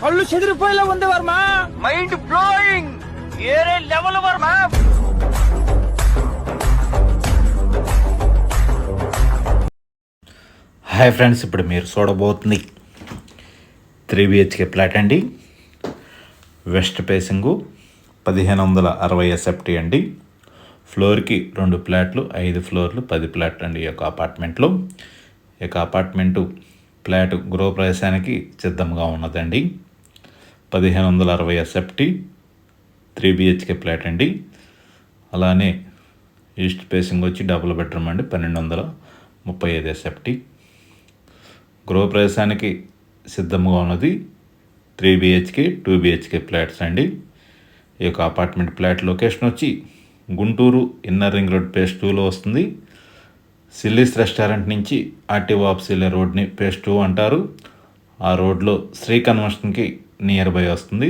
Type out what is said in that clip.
కళ్ళు చెదిరిపోయేలా ఉంది వర్మ. Mind blowing. ఏరే లెవెల్ వర్మ. హాయ్ ఫ్రెండ్స్, ఇప్పుడు మీరు చూడబోతుంది 3 BHK ఫ్లాట్ అండి. వెస్ట్ ఫేసింగు 1560 SFT అండి. ఫ్లోర్కి 2 ఫ్లాట్లు, 5 ఫ్లోర్లు, 10 ఫ్లాట్లు అండి ఈ యొక్క అపార్ట్మెంట్లో. ఈ యొక్క అపార్ట్మెంటు ఫ్లాట్ గృహప్రవేశానికి సిద్ధంగా ఉన్నదండి. 1560 SFT 3 BHK ఫ్లాట్ అండి. అలానే ఈస్ట్ ఫేసింగ్ వచ్చి డబుల్ బెడ్రూమ్ అండి, 1235 SFT. గృహప్రవేశానికి సిద్ధంగా ఉన్నది 3 BHK 2 BHK ఫ్లాట్స్ అండి. ఈ యొక్క అపార్ట్మెంట్ ఫ్లాట్ లొకేషన్ వచ్చి Guntur inner ring road phase 2లో వస్తుంది. సిల్లీస్ రెస్టారెంట్ నుంచి ఆర్టీఓ ఆఫీస్ వెళ్ళే రోడ్ని ఫేజ్ 2 అంటారు. ఆ రోడ్లో శ్రీ కన్వెన్షన్కి నియర్ బై వస్తుంది.